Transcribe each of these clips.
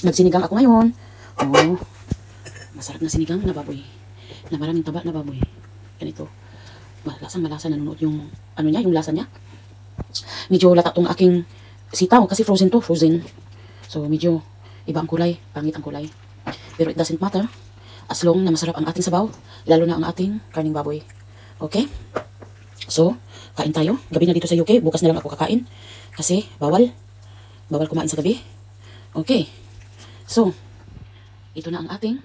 Nagsinigang ako ngayon. Oh, masarap na sinigang na baboy. Na maraming taba na baboy. Ganito. Malasa nanonood yung, ano niya, yung lasa niya. Medyo lata tong aking sitaw kasi frozen to, frozen. So, medyo iba ang kulay, pangit ang kulay. Pero it doesn't matter. As long na masarap ang ating sabaw, lalo na ang ating karning baboy. Okay? So, kain tayo. Gabi na dito sa UK. Bukas na lang ako kakain. Kasi, bawal. Bawal kumain sa gabi. Okay. So, ito na ang ating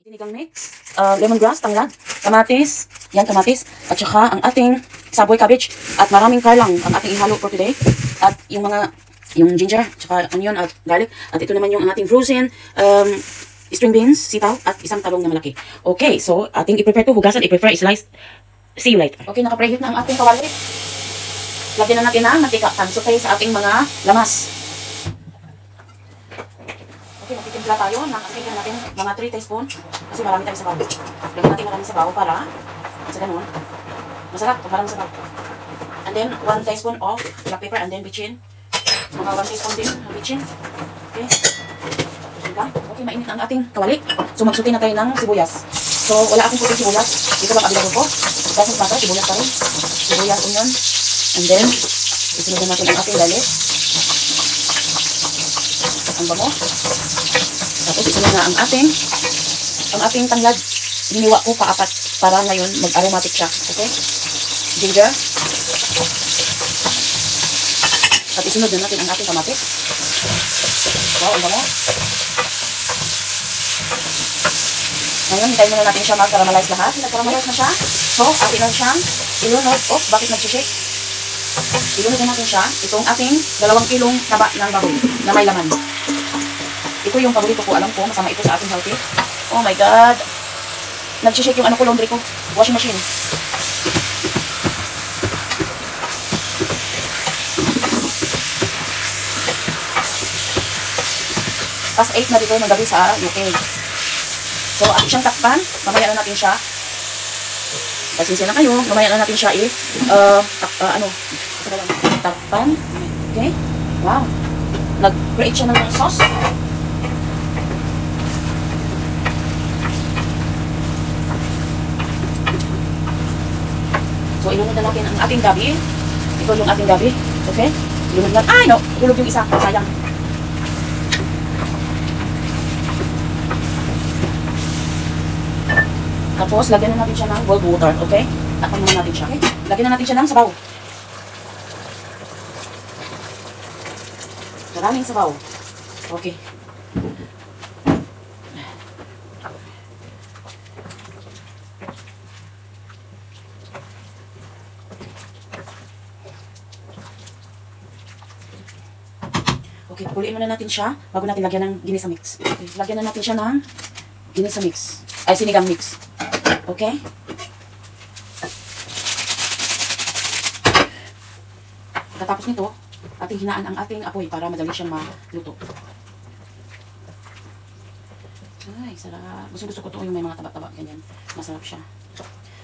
sinigang mix. Lemongrass, tanglad, kamatis. Yan, kamatis. At saka ang ating saboy cabbage. At maraming karlang ang ating ihalo for today. At yung ginger, saka onion at garlic. At ito naman yung ating frozen string beans, sitaw, at isang talong na malaki. Okay, so ating i-prepare to, hugasan, i-prepare, slice. See you later. Okay, naka-preheat na ang ating kawali. Lagyan na natin ng mantika, tansukay sa ating mga lamas. Okay, magtitimpla tayo. Nakasikin natin mga 3 teaspoon. Kasi marami tayong sabaw. Lagyan natin maraming sabaw para sa ganun. Masarap kung maraming sabaw. And then, 1 teaspoon of black pepper and then bitchin. Mga 1 teaspoon din ng bitchin. Okay. Okay, mainit ang ating kawali. So, magsuti na tayo ng sibuyas. So, wala akong puting sibuyas. Dito lang available ko. Doesn't matter, sibuyas pa rin. Sibuyas, onion. And then, isunod natin ang ating garlic. Ang bango. Tapos, isunod na ang ating tanglad. Hiniwa ko pa-apat para ngayon mag-aromatic siya. Okay? Ginger. At isunod na natin ang ating kamatis. Wow, ang bango. Ngayon, hintayin muna natin siya mag-caramelize lahat. Nag-caramelize na siya. So, atin na siyang ilunod. Oh, bakit nag-shake? Ilunod na natin siya. Itong ating 2 kilong taba ng baboy na may laman. Ito yung paborito ko. Alam ko, masama ito sa ating healthy. Oh my God. Nag-shake yung laundry ko. Washing machine. Past 8 na dito ng gabi sa UK. So, atin siyang takpan. Mamaya na natin siya. Pasensya na kayo. Mamaya na natin siya takpan. Okay? Wow. Nag-create siya ng sauce. So, ilunod na natin ang ating gabi. Ito yung ating gabi. Okay? Ilunod na. Ay, no! Hulog yung isa. Sayang. Tapos, lagyan na natin siya ng boiled water, okay? Takpan muna natin siya, okay? Lagyan na natin siya ng sabaw. Maraming sabaw. Okay. Okay, puliin muna natin siya bago natin lagyan ng ginisa mix. Okay, lagyan na natin siya ng ginisa mix. Ay, sinigang mix. Okay? Pagkatapos nito, ating hinaan ang ating apoy para madali siyang maluto. Ay, sarap. Gusto ko ito yung may mga taba-taba. Ganyan. Masarap siya.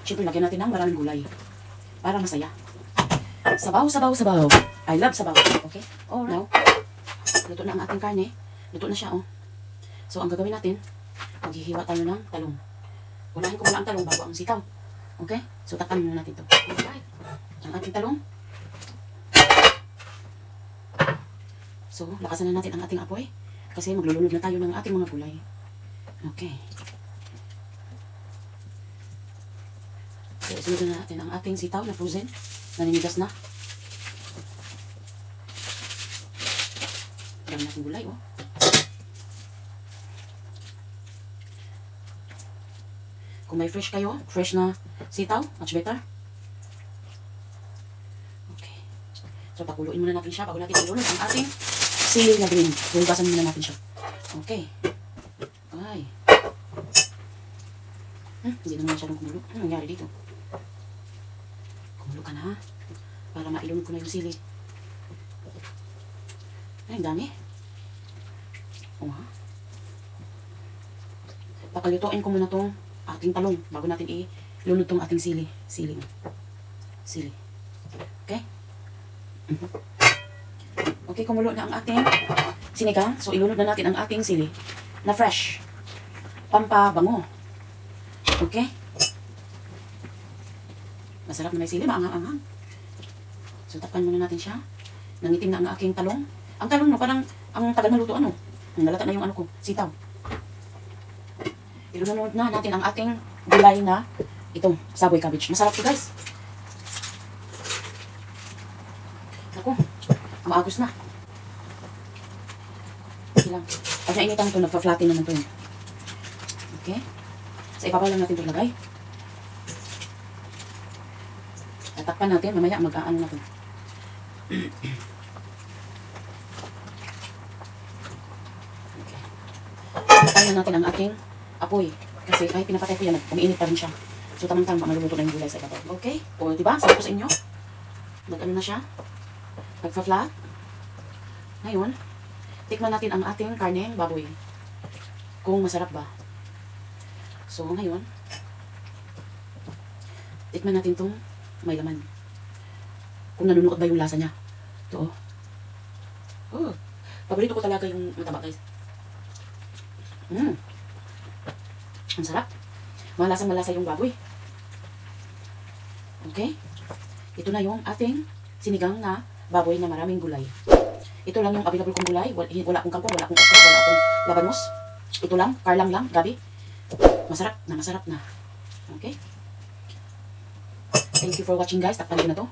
Siyempre, lagyan natin ng maraming gulay. Para masaya. Sabaw, sabaw, sabaw. I love sabaw. Okay? Oh, now, luto na ang ating karne. Luto na siya, oh. So, ang gagawin natin, maghihiwa tayo ng talong. Unahin ko muna ang talong bago ang sitaw. Okay? So, takpan muna natin ito. Alright. Ang ating talong. So, lakasan na natin ang ating apoy. Kasi maglulunod na tayo ng ating mga gulay. Okay. So, isunod na natin ang ating sitaw na frozen. Naninigas na. Dami natin gulay, oh. Kung may fresh kayo, fresh na sitaw, much better. Okay. So, pakuluin muna natin siya bago natin ilunod ang ating sili na green. Hugasan muna natin siya. Okay. Ay. Hindi naman masyadong kumulo. Ano nangyari dito? Kumulo ka na, ha? Para mailunod ko na yung sili. Ay, dami. Oh, ha? Pakalutuin ko muna tong ating talong bago natin ilunod tong ating sili. Sili. Okay? Okay, kumulo na ang ating sinigang. So, ilunod na natin ang ating sili na fresh. Pampabango. Okay? Masarap na may sili, maangang-angang. So, takpan muna natin siya. Nangitim na ang aking talong. Ang talong, no, parang ang tagal na luto, ano? Nalata na yung ano ko, sitaw. Ilunod na natin ang ating gulay na itong saboy cabbage. Masarap to, guys. Ako, maagos na. Okay lang. Pag nainitan ito, nagpa-flatten naman ito. Okay? Sa ibabaw lang natin ito ilagay. Tatakpan natin. Mamaya mag-aano natin. Okay. Tatakpan natin ang ating apoy. Kasi kahit pinapatay ko yan, umiinit pa rin siya. So, tamang-tama, maluluto na yung gulay sa ibabaw. Okay? O, diba? Sabi ko sa inyo. Nag-ano na siya? Nagpa-flat. Ngayon, tikman natin ang ating karneng baboy. Kung masarap ba. So, ngayon, tikman natin itong may laman. Kung nanunuot ba yung lasa niya. Ito, oh. Oh. Paborito ko talaga yung mataba, guys. Ang sarap. Malasang-malasa yung baboy. Okay? Ito na yung ating sinigang na baboy na maraming gulay. Ito lang yung available kong gulay. Wala akong kangkong, wala akong okra, wala akong labanos. Ito lang, karlang lang, gabi. Masarap na, masarap na. Okay? Thank you for watching, guys. Takpan ko na to.